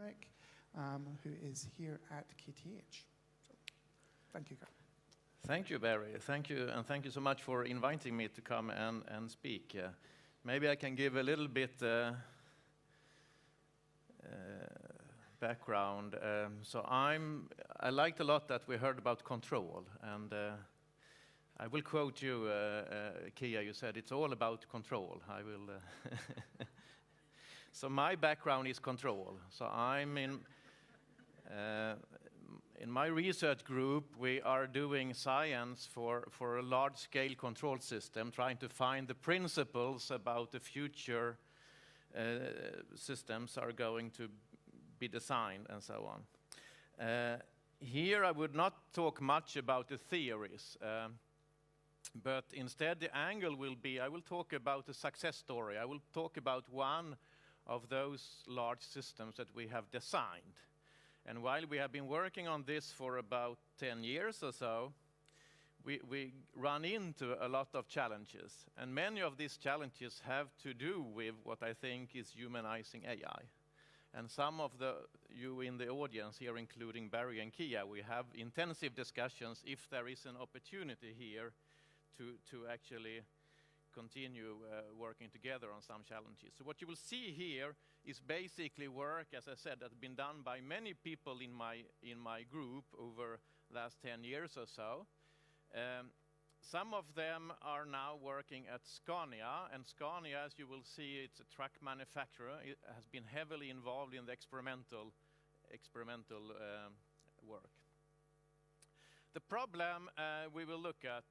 Henrik, who is here at KTH. So, thank you, Karl. Thank you, Barry. Thank you, and thank you so much for inviting me to come and speak. Maybe I can give a little bit background. So I liked a lot that we heard about control, and I will quote you, Kia. You said it's all about control. I will. So my background is control. So I'm in my research group, we are doing science for a large-scale control system, trying to find the principles about the future systems are going to be designed and so on. Here I would not talk much about the theories, but instead the angle will be, I will talk about a success story. I will talk about one of those large systems that we have designed. And while we have been working on this for about 10 years or so, we run into a lot of challenges. And many of these challenges have to do with what I think is humanizing AI. And some of you in the audience here, including Barry and Kia, we have intensive discussions if there is an opportunity here to actually continue working together on some challenges. So what you will see here is basically work, as I said, that has been done by many people in my group over the last 10 years or so. Some of them are now working at Scania, and Scania, as you will see, it's a truck manufacturer. It has been heavily involved in the experimental work. The problem we will look at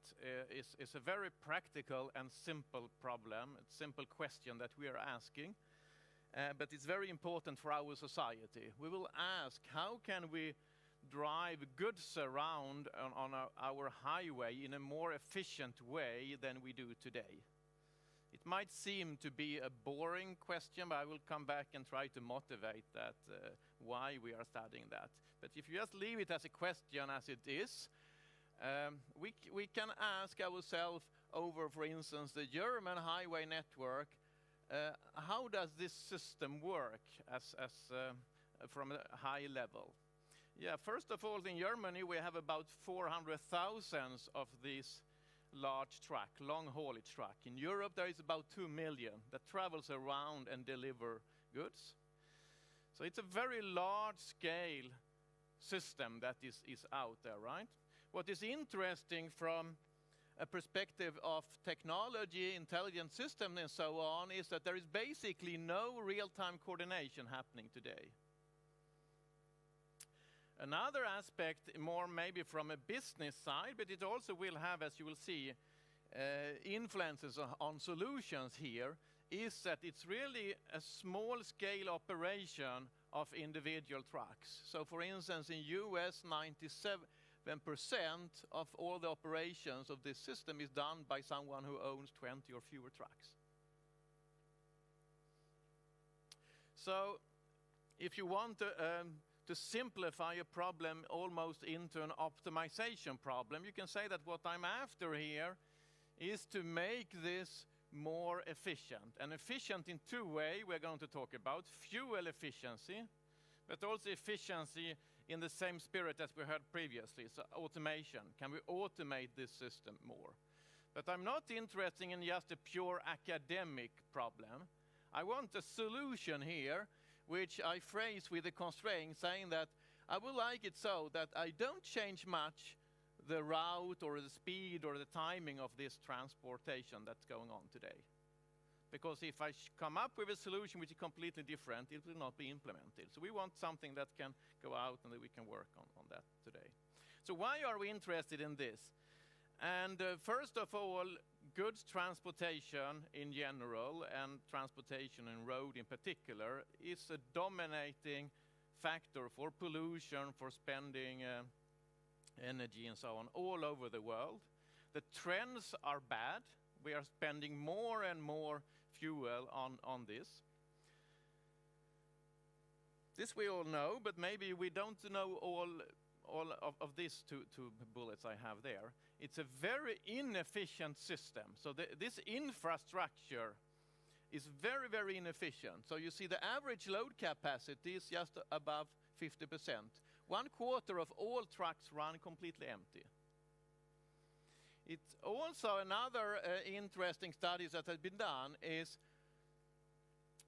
is a very practical and simple problem, a simple question that we are asking, but it's very important for our society. We will ask, how can we drive goods around on our highway in a more efficient way than we do today? It might seem to be a boring question, but I will come back and try to motivate that, why we are studying that. But if you just leave it as a question as it is, we can ask ourselves over, for instance, the German highway network, how does this system work as from a high level? Yeah, first of all, in Germany, we have about 400,000 of these large truck, long haulage truck. In Europe, there is about 2 million that travels around and deliver goods. So it's a very large scale system that is out there, right? What is interesting from a perspective of technology, intelligent system and so on, is that there is basically no real-time coordination happening today. Another aspect, more maybe from a business side, but it also will have, as you will see, influences on solutions here, is that it's really a small-scale operation of individual trucks. So, for instance, in US, 97% of all the operations of this system is done by someone who owns 20 or fewer trucks. So, if you want to simplify a problem almost into an optimization problem, you can say that what I'm after here is to make this more efficient. And efficient in two ways we're going to talk about: fuel efficiency, but also efficiency in the same spirit as we heard previously, so automation. Can we automate this system more? But I'm not interested in just a pure academic problem. I want a solution here which I phrase with a constraint, saying that I would like it so that I don't change much the route or the speed or the timing of this transportation that's going on today. Because if I come up with a solution which is completely different, it will not be implemented. So we want something that can go out and that we can work on that today. So why are we interested in this? And first of all, goods transportation in general and transportation and road in particular is a dominating factor for pollution, for spending energy and so on all over the world. The trends are bad. We are spending more and more fuel on this. This we all know, but maybe we don't know all of these two bullets I have there. It's a very inefficient system. So this infrastructure is very, very inefficient. So you see the average load capacity is just above 50%. 1/4 of all trucks run completely empty. It's also another interesting studies that has been done is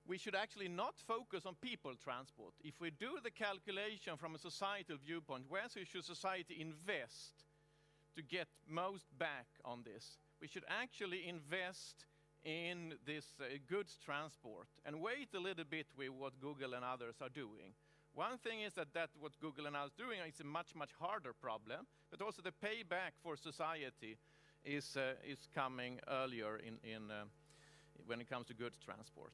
we should actually not focus on people transport. If we do the calculation from a societal viewpoint, where should society invest to get most back on this? We should actually invest in this goods transport and wait a little bit with what Google and others are doing. One thing is that what Google and others are doing is a much, much harder problem, but also the payback for society is coming earlier when it comes to goods transport.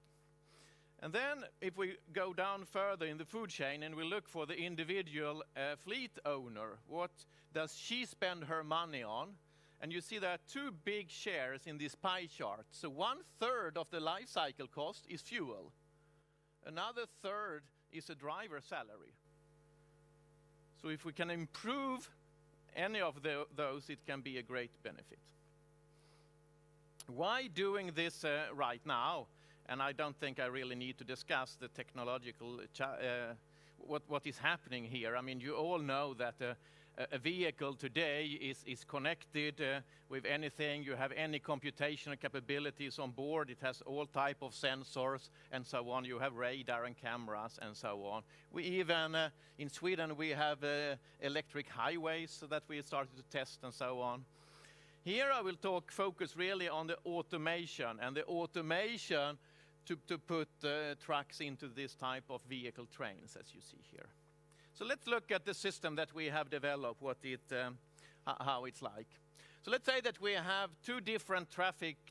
And then if we go down further in the food chain and we look for the individual fleet owner, what does she spend her money on? And you see there are two big shares in this pie chart. So 1/3 of the life cycle cost is fuel. Another third is a driver's salary. So if we can improve any of those, it can be a great benefit. Why doing this right now? And I don't think I really need to discuss the technological, what is happening here. I mean, you all know that a vehicle today is connected with anything. You have any computational capabilities on board. It has all type of sensors and so on. You have radar and cameras and so on. We even, in Sweden, we have electric highways that we started to test and so on. Here I will focus really on the automation and the automation to put trucks into this type of vehicle trains, as you see here. So let's look at the system that we have developed, how it's like. So let's say that we have two different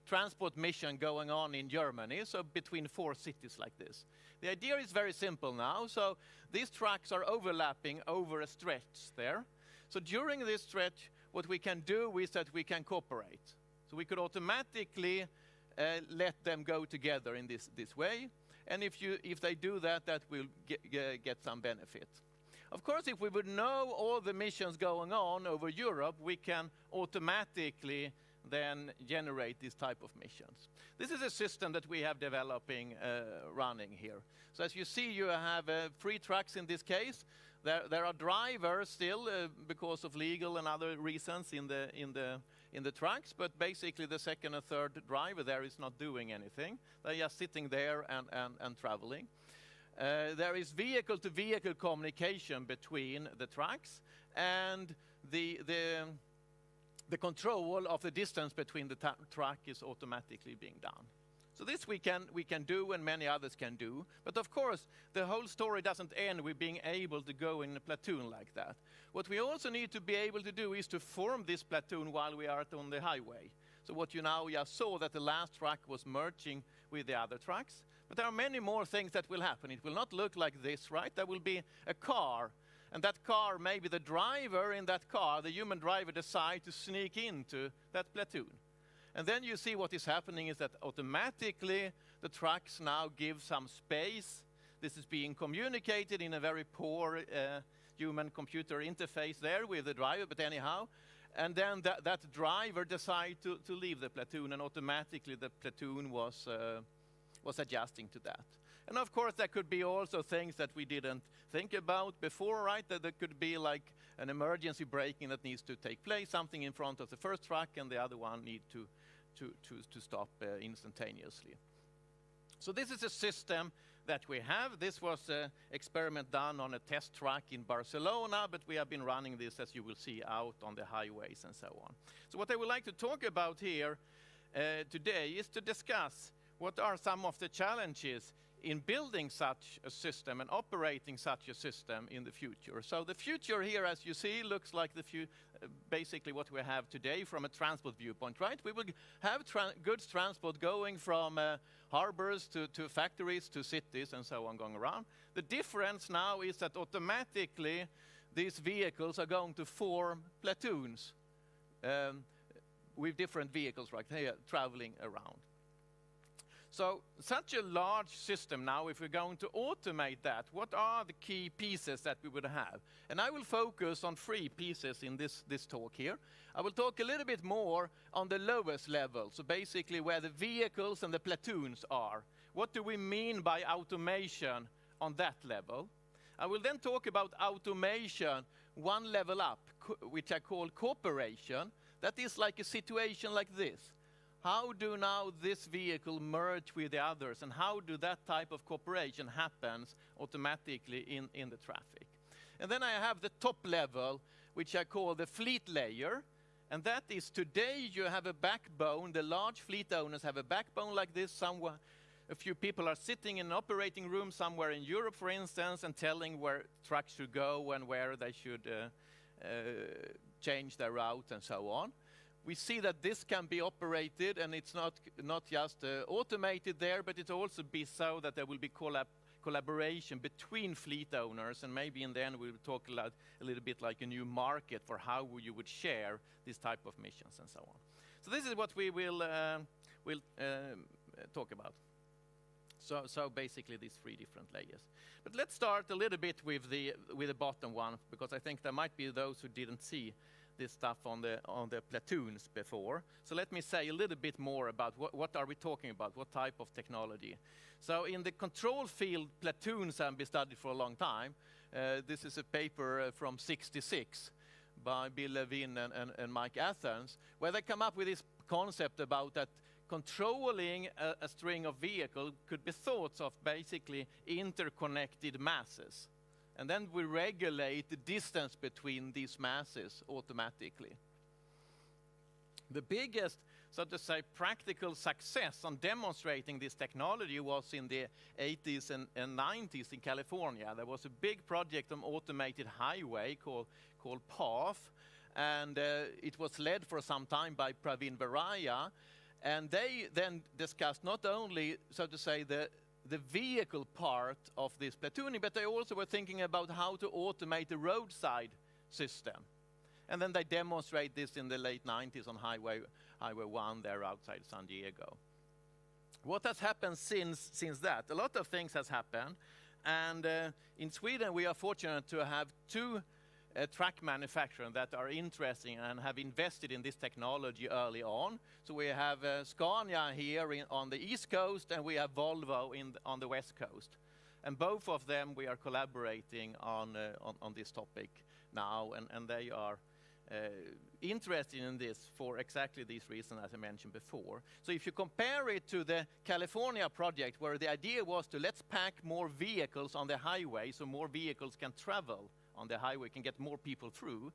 transport missions going on in Germany, so between 4 cities like this. The idea is very simple now. So these trucks are overlapping over a stretch there. So during this stretch, what we can do is that we can cooperate. So we could automatically let them go together in this way. And if they do that, that will get some benefit. Of course, if we would know all the missions going on over Europe, we can automatically then generate this type of missions. This is a system that we have developing, running here. So as you see, you have 3 trucks in this case. There are drivers still because of legal and other reasons in the trucks, but basically the second and third driver there is not doing anything. They're just sitting there and traveling. There is vehicle-to-vehicle communication between the trucks, and the control of the distance between the truck is automatically being done. So this we can do, and many others can do. But of course, the whole story doesn't end with being able to go in a platoon like that. What we also need to be able to do is to form this platoon while we are on the highway. So what you now just saw, that the last truck was merging with the other trucks. But there are many more things that will happen. It will not look like this, right? There will be a car. And that car, maybe the driver in that car, the human driver, decides to sneak into that platoon. And then you see what is happening is that automatically the trucks now give some space. This is being communicated in a very poor human-computer interface there with the driver, but anyhow. And then that driver decides to leave the platoon, and automatically the platoon was adjusting to that. And of course, there could be also things that we didn't think about before, right? That there could be like an emergency braking that needs to take place, something in front of the first truck, and the other one need to stop instantaneously. So this is a system that we have. This was an experiment done on a test track in Barcelona, but we have been running this, as you will see, out on the highways and so on. So what I would like to talk about here today is to discuss what are some of the challenges in building such a system and operating such a system in the future. So the future here, as you see, looks like basically what we have today from a transport viewpoint, right? We will have goods transport going from harbors to factories to cities and so on going around. The difference now is that automatically these vehicles are going to form platoons with different vehicles right here traveling around. So such a large system now, if we're going to automate that, what are the key pieces that we would have? And I will focus on 3 pieces in this talk here. I will talk a little bit more on the lowest level, so basically where the vehicles and the platoons are. What do we mean by automation on that level? I will then talk about automation one level up, which I call cooperation. That is like a situation like this. How do now this vehicle merge with the others, and how do that type of cooperation happens automatically in the traffic? And then I have the top level, which I call the fleet layer, and that is today you have a backbone, the large fleet owners have a backbone like this somewhere. A few people are sitting in an operating room somewhere in Europe, for instance, and telling where trucks should go and where they should change their route and so on. We see that this can be operated, and it's not just automated there, but it also be so that there will be collaboration between fleet owners, and maybe in the end we'll talk a little bit like a new market for how you would share this type of missions and so on. So this is what we will talk about. So basically these 3 different layers. But let's start a little bit with the bottom one, because I think there might be those who didn't see this stuff on the platoons before. So let me say a little bit more about what are we talking about, what type of technology. So in the control field, platoons have been studied for a long time. This is a paper from '66 by Bill Levin and Mike Athens, where they come up with this concept about that controlling a string of vehicles could be thought of basically interconnected masses. And then we regulate the distance between these masses automatically. The biggest, so to say, practical success on demonstrating this technology was in the 80s and 90s in California. There was a big project on automated highway called PATH, and it was led for some time by Praveen Varaya. And they then discussed not only, so to say, the vehicle part of this platooning, but they also were thinking about how to automate the roadside system. And then they demonstrate this in the late 90s on Highway 1 there outside San Diego. What has happened since that? A lot of things has happened. And in Sweden, we are fortunate to have 2 truck manufacturers that are interesting and have invested in this technology early on. So we have Scania here on the East Coast, and we have Volvo on the West Coast. And both of them we are collaborating on this topic now, and they are interested in this for exactly these reasons as I mentioned before. So if you compare it to the California project, where the idea was to let's pack more vehicles on the highway so more vehicles can travel on the highway, can get more people through.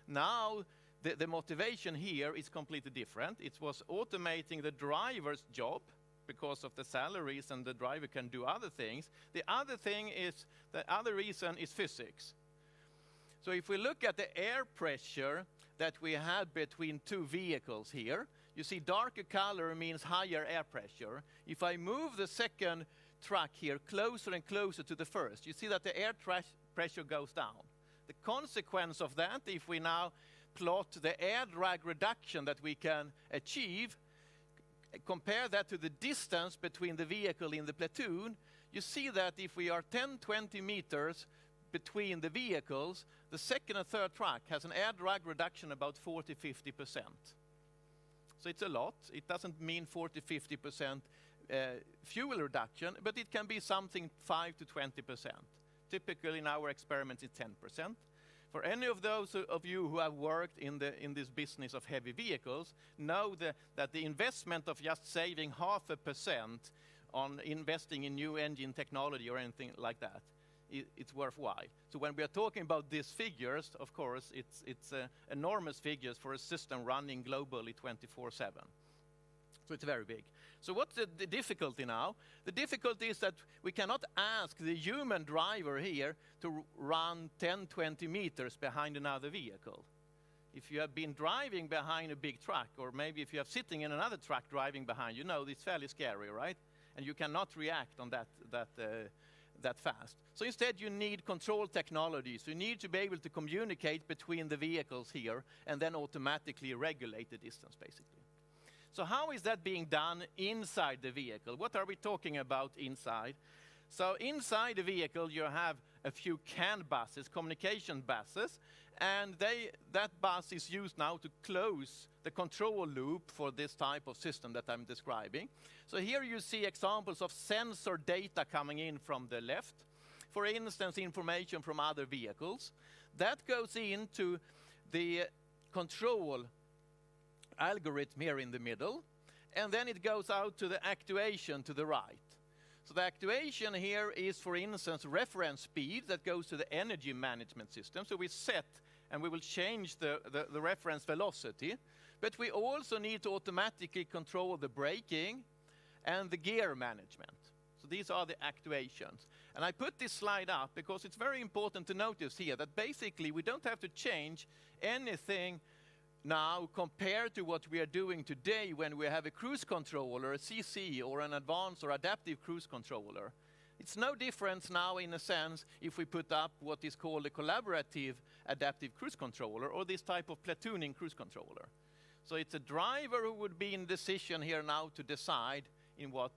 Now, the motivation here is completely different. It was automating the driver's job because of the salaries, and the driver can do other things. The other reason is physics. So if we look at the air pressure that we have between 2 vehicles here, you see darker color means higher air pressure. If I move the second truck here closer and closer to the first, you see that the air pressure goes down. The consequence of that, if we now plot the air drag reduction that we can achieve, compare that to the distance between the vehicle in the platoon, you see that if we are 10-20 meters between the vehicles, the second and third truck has an air drag reduction about 40-50%. So it's a lot. It doesn't mean 40-50% fuel reduction, but it can be something 5-20%. Typically in our experiments it's 10%. For any of those of you who have worked in this business of heavy vehicles, know that the investment of just saving 0.5% on investing in new engine technology or anything like that, it's worthwhile. So when we are talking about these figures, of course, it's enormous figures for a system running globally 24/7. So it's very big. So what's the difficulty now? The difficulty is that we cannot ask the human driver here to run 10-20 meters behind another vehicle. If you have been driving behind a big truck, or maybe if you are sitting in another truck driving behind, you know it's fairly scary, right? And you cannot react on that fast. So instead you need control technologies. You need to be able to communicate between the vehicles here and then automatically regulate the distance, basically. So how is that being done inside the vehicle? What are we talking about inside? So inside the vehicle you have a few CAN buses, communication buses, and that bus is used now to close the control loop for this type of system that I'm describing. So here you see examples of sensor data coming in from the left. For instance, information from other vehicles. That goes into the control algorithm here in the middle, and then it goes out to the actuation to the right. So the actuation here is, for instance, reference speed that goes to the energy management system. So we set and we will change the reference velocity, but we also need to automatically control the braking and the gear management. So these are the actuations. And I put this slide up because it's very important to notice here that basically we don't have to change anything now compared to what we are doing today when we have a cruise controller, a CC, or an advanced or adaptive cruise controller. It's no difference now in a sense if we put up what is called a collaborative adaptive cruise controller or this type of platooning cruise controller. So it's a driver who would be in decision here now to decide in where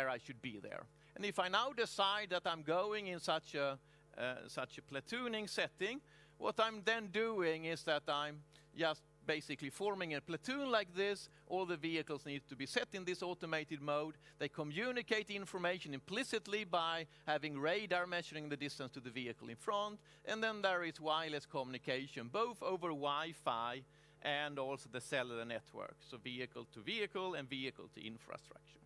I should be there. And if I now decide that I'm going in such a platooning setting, what I'm then doing is that I'm just basically forming a platoon like this. All the vehicles need to be set in this automated mode. They communicate information implicitly by having radar measuring the distance to the vehicle in front. And then there is wireless communication, both over Wi-Fi and also the cellular network. So vehicle to vehicle and vehicle to infrastructure.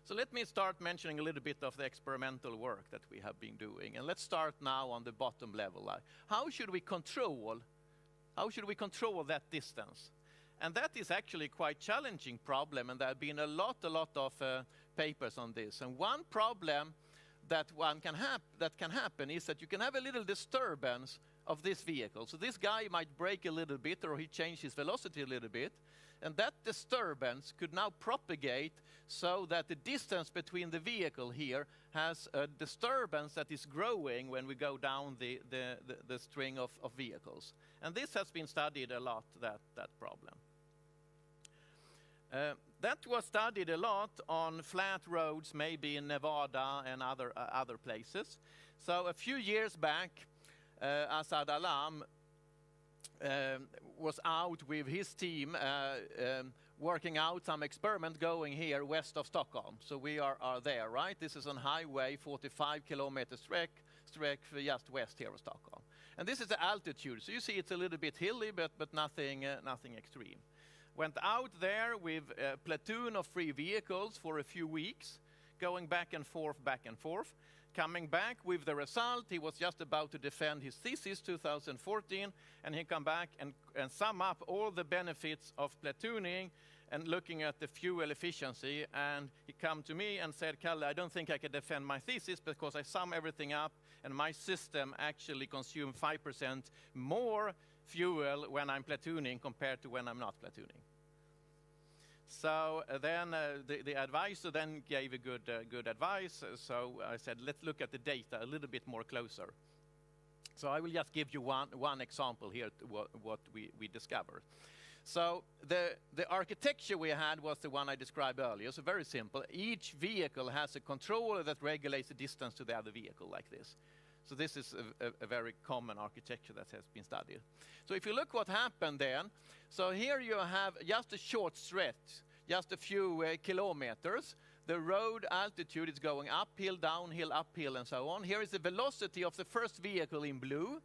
So let me start mentioning a little bit of the experimental work that we have been doing. And let's start now on the bottom level. How should we control that distance? And that is actually a quite challenging problem, and there have been a lot of papers on this. And one problem that can happen is that you can have a little disturbance of this vehicle. So this guy might brake a little bit, or he changed his velocity a little bit, and that disturbance could now propagate so that the distance between the vehicle here has a disturbance that is growing when we go down the string of vehicles. And this has been studied a lot, that problem. That was studied a lot on flat roads, maybe in Nevada and other places. So a few years back, Asad Alam was out with his team working out some experiment going here west of Stockholm. So we are there, right? This is on highway, 45-kilometer stretch just west here of Stockholm. And this is the altitude. So you see it's a little bit hilly, but nothing extreme. Went out there with a platoon of 3 vehicles for a few weeks, going back and forth. Coming back with the result, he was just about to defend his thesis 2014, and he come back and sum up all the benefits of platooning and looking at the fuel efficiency. And he come to me and said, Karl, I don't think I can defend my thesis because I sum everything up and my system actually consumes 5% more fuel when I'm platooning compared to when I'm not platooning. So then the advisor then gave a good advice. So I said, let's look at the data a little bit more closer. So I will just give you one example here what we discovered. So the architecture we had was the one I described earlier. So very simple. Each vehicle has a controller that regulates the distance to the other vehicle like this. So this is a very common architecture that has been studied. So if you look what happened then, so here you have just a short stretch, just a few kilometers. The road altitude is going uphill, downhill, uphill, and so on. Here is the velocity of the first vehicle in blue.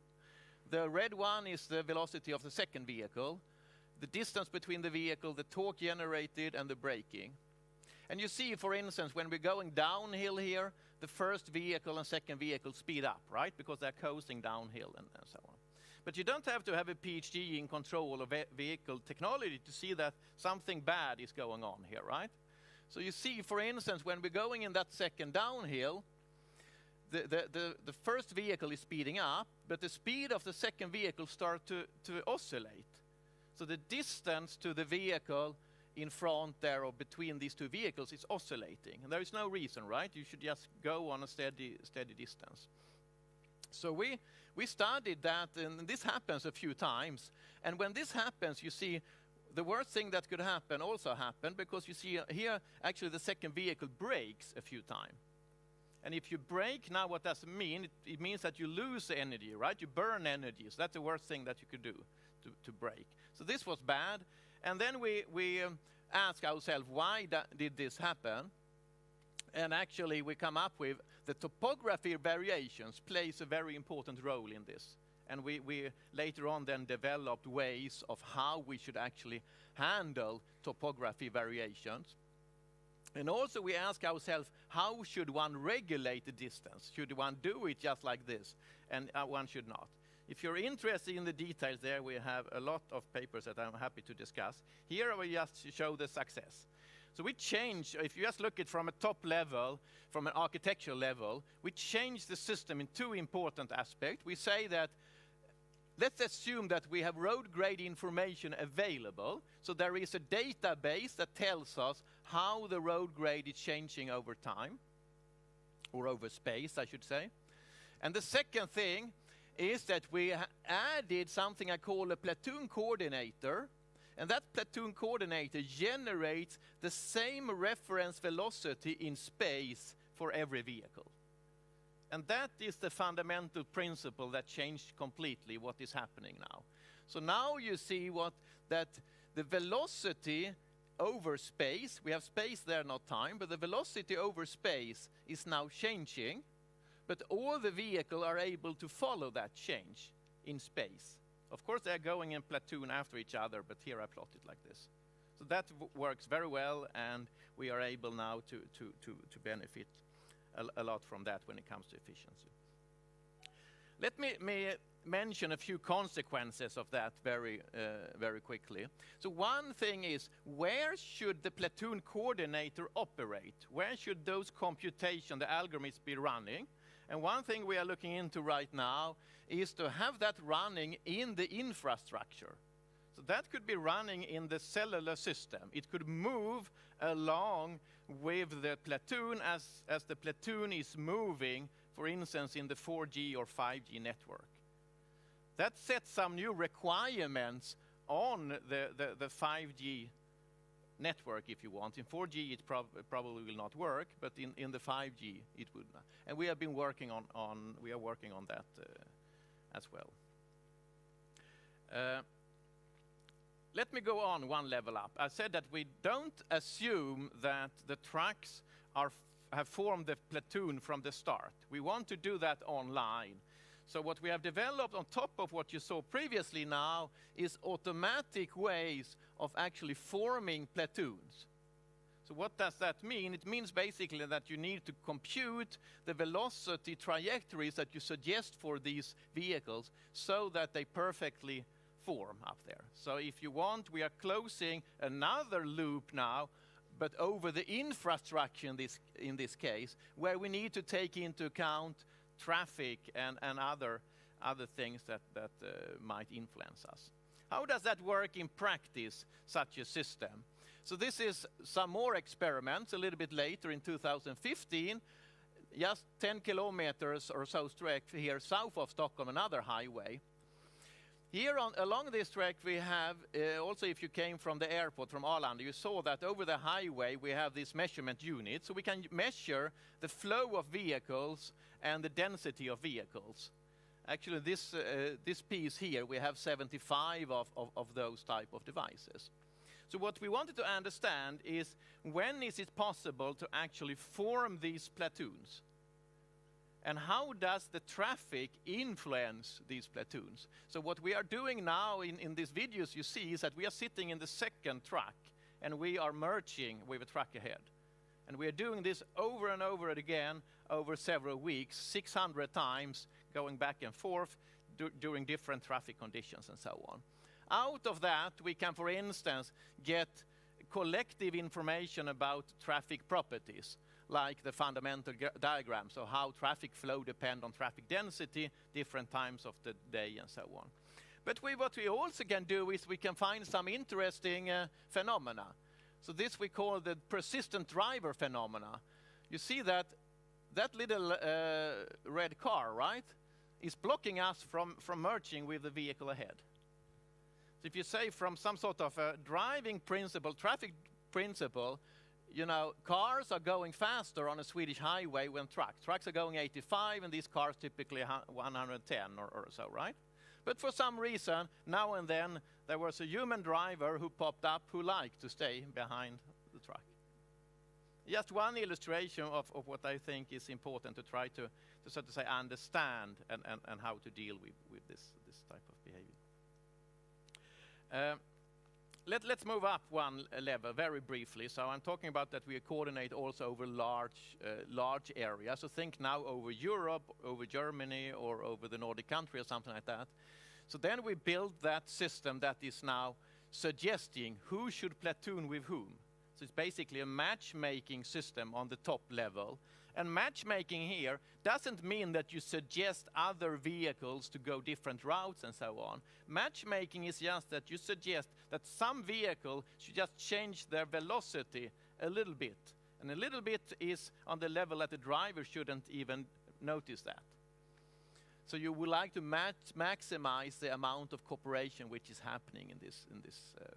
The red one is the velocity of the second vehicle. The distance between the vehicle, the torque generated, and the braking. And you see, for instance, when we're going downhill here, the first vehicle and second vehicle speed up, right? Because they're coasting downhill and so on. But you don't have to have a PhD in control of vehicle technology to see that something bad is going on here, right? So you see, for instance, when we're going in that second downhill, the first vehicle is speeding up, but the speed of the second vehicle starts to oscillate. So the distance to the vehicle in front there or between these two vehicles is oscillating. And there is no reason, right? You should just go on a steady distance. So we studied that, and this happens a few times. And when this happens, you see, the worst thing that could happen also happened, because you see here, actually the second vehicle brakes a few times. And if you brake, now what does it mean? It means that you lose energy, right? You burn energy. So that's the worst thing that you could do, to brake. So this was bad. And then we ask ourselves, why did this happen? And actually we come up with the topography variations plays a very important role in this. And we later on then developed ways of how we should actually handle topography variations. And also we ask ourselves, how should one regulate the distance? Should one do it just like this? And one should not. If you're interested in the details there, we have a lot of papers that I'm happy to discuss. Here I will just show the success. So we change, if you just look at from a top level, from an architectural level, we change the system in two important aspects. We say that, let's assume that we have road grade information available. So there is a database that tells us how the road grade is changing over time, or over space, I should say. And the second thing is that we added something I call a platoon coordinator. And that platoon coordinator generates the same reference velocity in space for every vehicle. And that is the fundamental principle that changed completely what is happening now. So now you see that the velocity over space, we have space there, not time, but the velocity over space is now changing, but all the vehicles are able to follow that change in space. Of course, they're going in platoon after each other, but here I plot it like this. So that works very well, and we are able now to benefit a lot from that when it comes to efficiency. Let me mention a few consequences of that very quickly. So one thing is, where should the platoon coordinator operate? Where should those computations, the algorithms, be running? And one thing we are looking into right now is to have that running in the infrastructure. So that could be running in the cellular system. It could move along with the platoon as the platoon is moving, for instance, in the 4G or 5G network. That sets some new requirements on the 5G network, if you want. In 4G it probably will not work, but in the 5G it would not. And we have been working on that as well. Let me go on one level up. I said that we don't assume that the tracks have formed the platoon from the start. We want to do that online. So what we have developed on top of what you saw previously now is automatic ways of actually forming platoons. So what does that mean? It means basically that you need to compute the velocity trajectories that you suggest for these vehicles so that they perfectly form up there. So if you want, we are closing another loop now, but over the infrastructure in this case, where we need to take into account traffic and other things that might influence us. How does that work in practice, such a system? So this is some more experiments a little bit later in 2015, just 10 kilometers or so stretch here south of Stockholm, another highway. Here along this track we have, also if you came from the airport, from Arlanda, you saw that over the highway we have this measurement unit, so we can measure the flow of vehicles and the density of vehicles. Actually this piece here, we have 75 of those type of devices. So what we wanted to understand is, when is it possible to actually form these platoons? And how does the traffic influence these platoons? So what we are doing now in these videos you see is that we are sitting in the second track and we are merging with a track ahead. And we are doing this over and over again over several weeks, 600 times, going back and forth during different traffic conditions and so on. Out of that, we can, for instance, get collective information about traffic properties, like the fundamental diagram, so how traffic flow depend on traffic density, different times of the day, and so on. But what we also can do is we can find some interesting phenomena. So this we call the persistent driver phenomena. You see that little red car, right? is blocking us from merging with the vehicle ahead. So if you say from some sort of a driving principle, traffic principle, you know, cars are going faster on a Swedish highway than trucks. Trucks are going 85 and these cars typically 110 or so, right? But for some reason, now and then, there was a human driver who popped up who liked to stay behind the truck. Just one illustration of what I think is important to try to so to say understand and how to deal with this type of behavior. Let's move up one level very briefly. So I'm talking about that we coordinate also over large areas. So think now over Europe, over Germany, or over the Nordic country or something like that. So then we build that system that is now suggesting who should platoon with whom. So it's basically a matchmaking system on the top level. And matchmaking here doesn't mean that you suggest other vehicles to go different routes and so on. Matchmaking is just that you suggest that some vehicle should just change their velocity a little bit. And a little bit is on the level that the driver shouldn't even notice that. So you would like to maximize the amount of cooperation which is happening in this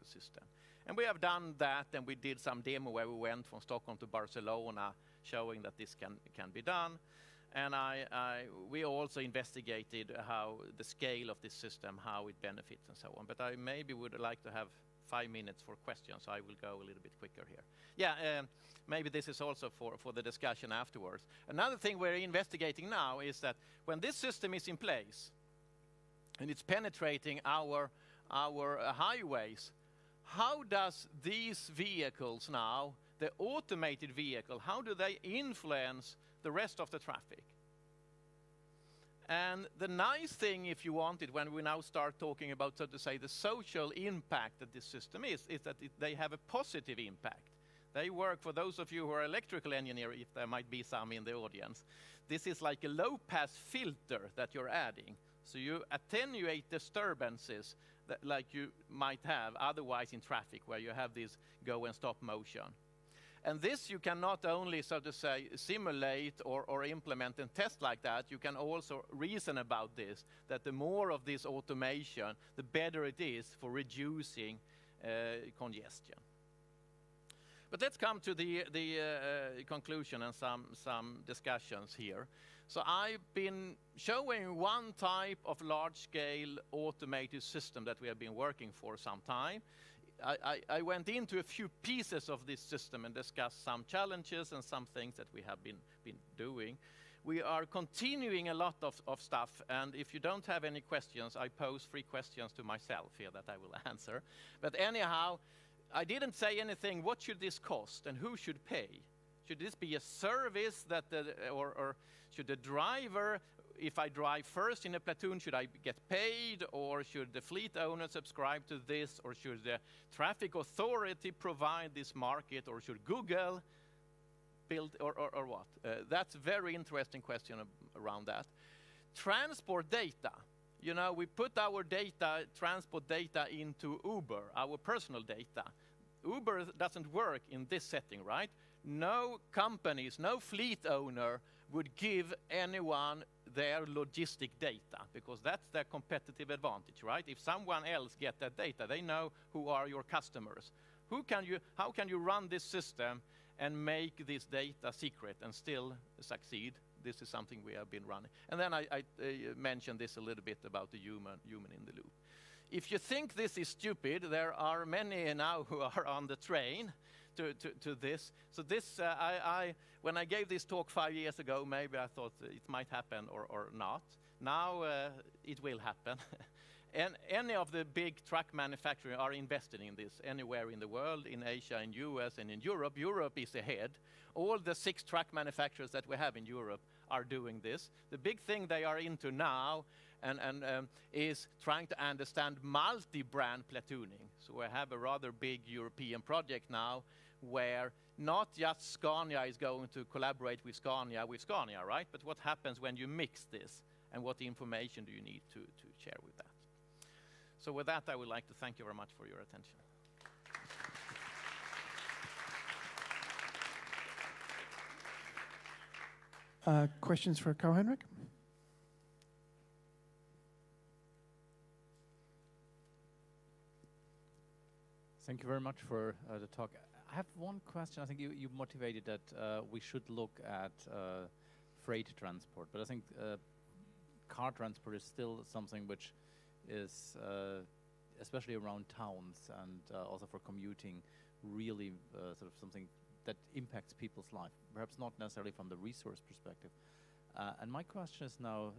system. And we have done that, and we did some demo where we went from Stockholm to Barcelona, showing that this can be done. And we also investigated how the scale of this system, how it benefits and so on. But I maybe would like to have 5 minutes for questions, so I will go a little bit quicker here. Yeah, maybe this is also for the discussion afterwards. Another thing we're investigating now is that when this system is in place, and it's penetrating our highways, how does these vehicles now, the automated vehicle, how do they influence the rest of the traffic? And the nice thing, if you want it, when we now start talking about, so to say, the social impact that this system is that they have a positive impact. They work, for those of you who are electrical engineers, if there might be some in the audience, this is like a low-pass filter that you're adding. So you attenuate disturbances that, like you might have otherwise in traffic, where you have this go and stop motion. And this you can not only, so to say, simulate or implement and test like that, you can also reason about this, that the more of this automation, the better it is for reducing congestion. But let's come to the conclusion and some discussions here. So I've been showing one type of large-scale automated system that we have been working for some time. I went into a few pieces of this system and discussed some challenges and some things that we have been doing. We are continuing a lot of stuff, and if you don't have any questions, I pose 3 questions to myself here that I will answer. But anyhow, I didn't say anything, what should this cost and who should pay? Should this be a service that or should the driver, if I drive first in a platoon, should I get paid, or should the fleet owner subscribe to this, or should the traffic authority provide this market, or should Google build, or what? That's a very interesting question around that. Transport data. You know, we put our data, transport data into Uber, our personal data. Uber doesn't work in this setting, right? No companies, no fleet owner would give anyone their logistic data, because that's their competitive advantage, right? If someone else gets that data, they know who are your customers. How can you run this system and make this data secret and still succeed? This is something we have been running. And then I mentioned this a little bit about the human in the loop. If you think this is stupid, there are many now who are on the train to this. So this, when I gave this talk 5 years ago, maybe I thought it might happen or not. Now it will happen. And any of the big truck manufacturers are investing in this anywhere in the world, in Asia, in US, and in Europe. Europe is ahead. All the 6 truck manufacturers that we have in Europe are doing this. The big thing they are into now is trying to understand multi-brand platooning. So we have a rather big European project now where not just Scania is going to collaborate with Scania, right? But what happens when you mix this, and what information do you need to share with that? So with that, I would like to thank you very much for your attention. Questions for Karl Henrik? you very much for the talk. I have one question. I think you motivated that we should look at freight transport, but I think car transport is still something which is, especially around towns and also for commuting, really sort of something that impacts people's life, perhaps not necessarily from the resource perspective. And my question is now,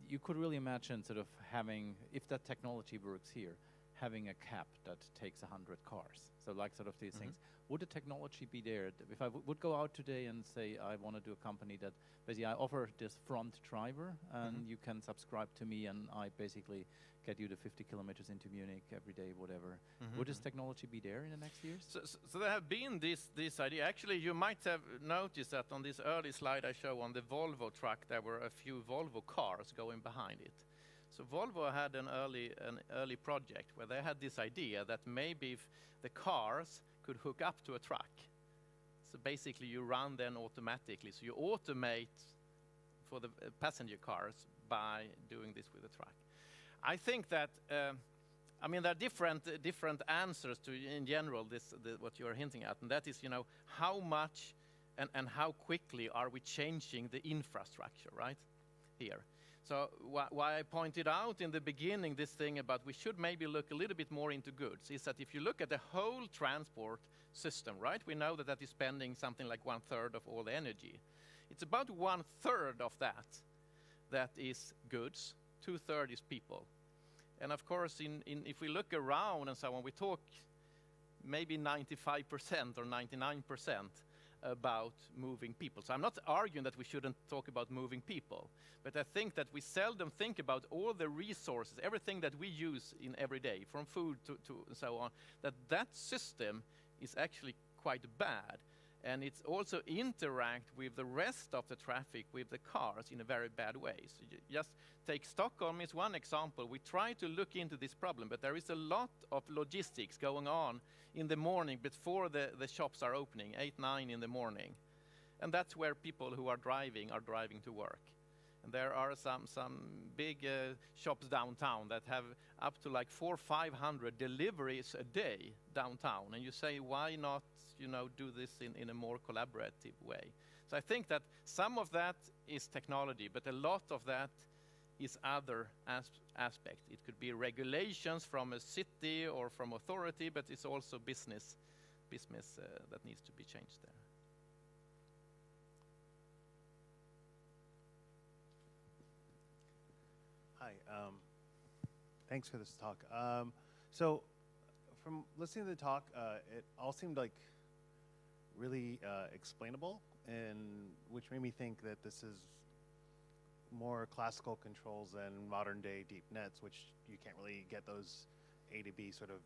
you could really imagine sort of having, if that technology works here, having a cap that takes 100 cars. So like sort of these things. Would the technology be there? If I would go out today and say, I want to do a company that basically I offer this front driver and you can subscribe to me and I basically get you the 50 kilometers into Munich every day, whatever. Would this technology be there in the next years? So there have been this idea. Actually, you might have noticed that on this early slide I show on the Volvo truck, there were a few Volvo cars going behind it. So Volvo had an early project where they had this idea that maybe if the cars could hook up to a truck. So basically you run then automatically. So you automate for the passenger cars by doing this with a truck. I think that, I mean, there are different answers to, in general, what you are hinting at, and that is, you know, how much and how quickly are we changing the infrastructure, right, here. So why I pointed out in the beginning this thing about we should maybe look a little bit more into goods is that if you look at the whole transport system, right, we know that that is spending something like 1/3 of all the energy. It's about 1/3 of that is goods, 2/3 is people. And of course, if we look around and so on, we talk maybe 95% or 99% about moving people. So I'm not arguing that we shouldn't talk about moving people, but I think that we seldom think about all the resources, everything that we use in every day, from food to and so on, that system is actually quite bad. And it's also interact with the rest of the traffic with the cars in a very bad way. So just take Stockholm is one example. We try to look into this problem, but there is a lot of logistics going on in the morning before the shops are opening, 8, 9 in the morning. And that's where people who are driving to work. And there are some big shops downtown that have up to like 400-500 deliveries a day downtown. And you say, why not, you know, do this in a more collaborative way? So I think that some of that is technology, but a lot of that is other aspects. It could be regulations from a city or from authority, but it's also business that needs to be changed there. Hi, thanks for this talk. So from listening to the talk, it all seemed like really explainable, and which made me think that this is more classical controls than modern day deep nets, which you can't really get those A to B sort of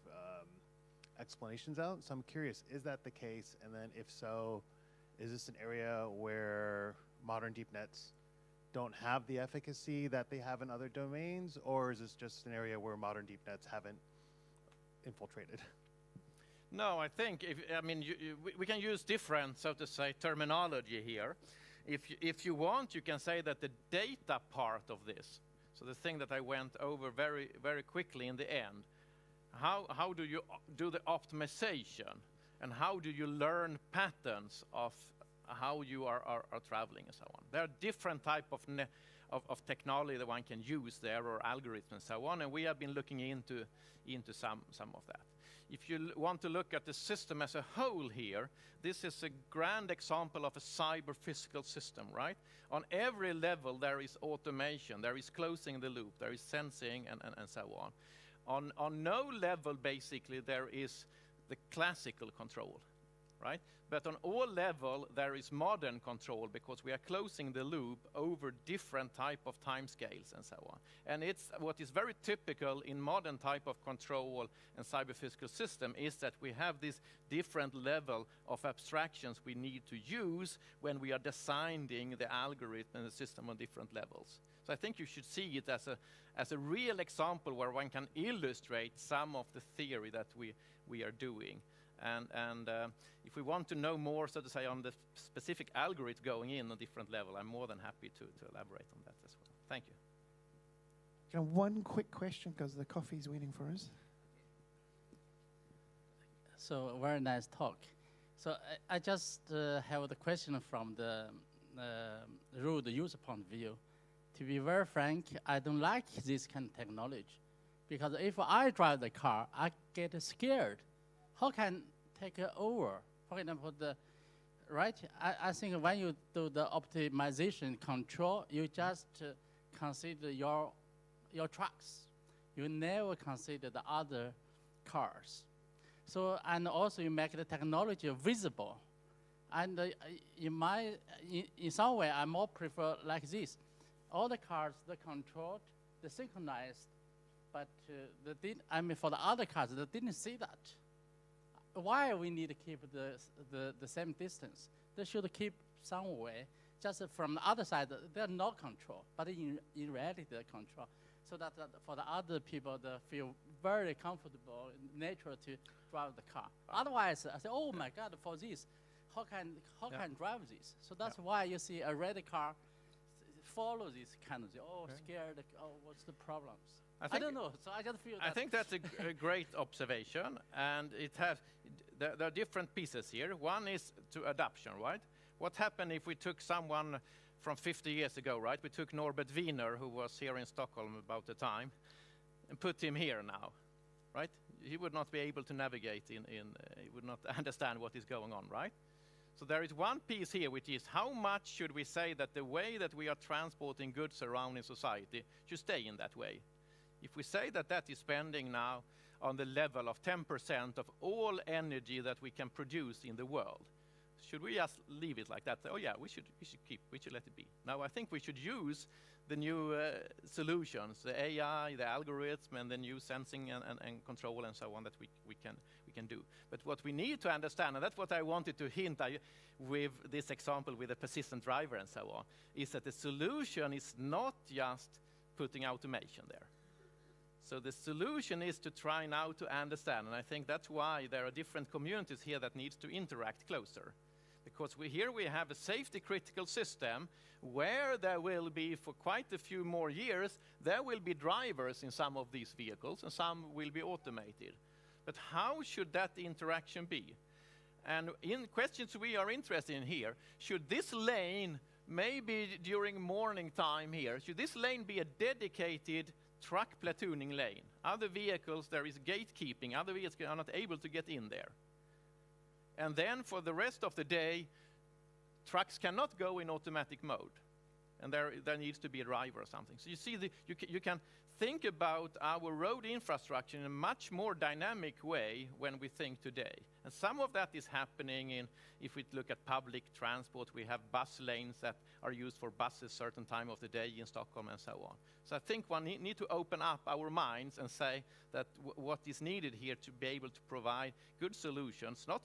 explanations out. So I'm curious, is that the case? And then if so, is this an area where modern deep nets don't have the efficacy that they have in other domains, or is this just an area where modern deep nets haven't infiltrated? No, I think, we can use different, so to say, terminology here. If you want, you can say that the data part of this, so the thing that I went over very, very quickly in the end, how do you do the optimization, and how do you learn patterns of how you are traveling and so on. There are different type of technology that one can use there, or algorithms and so on, and we have been looking into some of that. If you want to look at the system as a whole here, this is a grand example of a cyber-physical system, right? On every level there is automation, there is closing the loop, there is sensing and so on. On no level basically there is the classical control, right? But on all level there is modern control, because we are closing the loop over different type of time scales and so on. And it's what is very typical in modern type of control and cyber-physical system is that we have this different level of abstractions we need to use when we are designing the algorithm and the system on different levels. So I think you should see it as a real example where one can illustrate some of the theory that we are doing. And if we want to know more, so to say, on the specific algorithm going in a different level, I'm more than happy to elaborate on that as well. Thank you. One quick question, because the coffee's waiting for us. So very nice talk. So I just have the question from the road user point of view. To be very frank, I don't like this kind of technology, because if I drive the car, I get scared. How can take it over? For example, right? I think when you do the optimization control, you just consider your trucks. You never consider the other cars. So, and also you make the technology visible. And in some way, I more prefer like this. All the cars, they're controlled, they're synchronized, but for the other cars, they didn't see that. Why we need to keep the same distance? They should keep some way. Just from the other side, they're not control, but in reality, they're control. So that for the other people, they feel very comfortable, natural to drive the car. Otherwise, I say, oh my God, for this, how can drive this? So that's why you see a red car follow this kind of thing. Oh, scared. Oh, what's the problems? I don't know. So I just feel. I think that's a great observation, and there are different pieces here. One is to adoption, right? What happened if we took someone from 50 years ago, right? We took Norbert Wiener, who was here in Stockholm about the time, and put him here now, right? He would not be able to navigate he would not understand what is going on, right? So there is one piece here, which is how much should we say that the way that we are transporting goods around in society should stay in that way? If we say that that is spending now on the level of 10% of all energy that we can produce in the world, should we just leave it like that? Oh yeah, we should let it be. Now I think we should use the new solutions, the AI, the algorithm, and the new sensing and control and so on that we can do. But what we need to understand, and that's what I wanted to hint with this example with a persistent driver and so on, is that the solution is not just putting automation there. So the solution is to try now to understand, and I think that's why there are different communities here that needs to interact closer. Because here we have a safety critical system where there will be, for quite a few more years, there will be drivers in some of these vehicles and some will be automated. But how should that interaction be? And in questions we are interested in here, should this lane, maybe during morning time here, should this lane be a dedicated truck platooning lane? Other vehicles, there is gatekeeping, other vehicles are not able to get in there. And then for the rest of the day, trucks cannot go in automatic mode. And there needs to be a driver or something. So you see, you can think about our road infrastructure in a much more dynamic way when we think today. And some of that is happening if we look at public transport, we have bus lanes that are used for buses certain time of the day in Stockholm and so on. So I think one need to open up our minds and say that what is needed here to be able to provide good solutions, not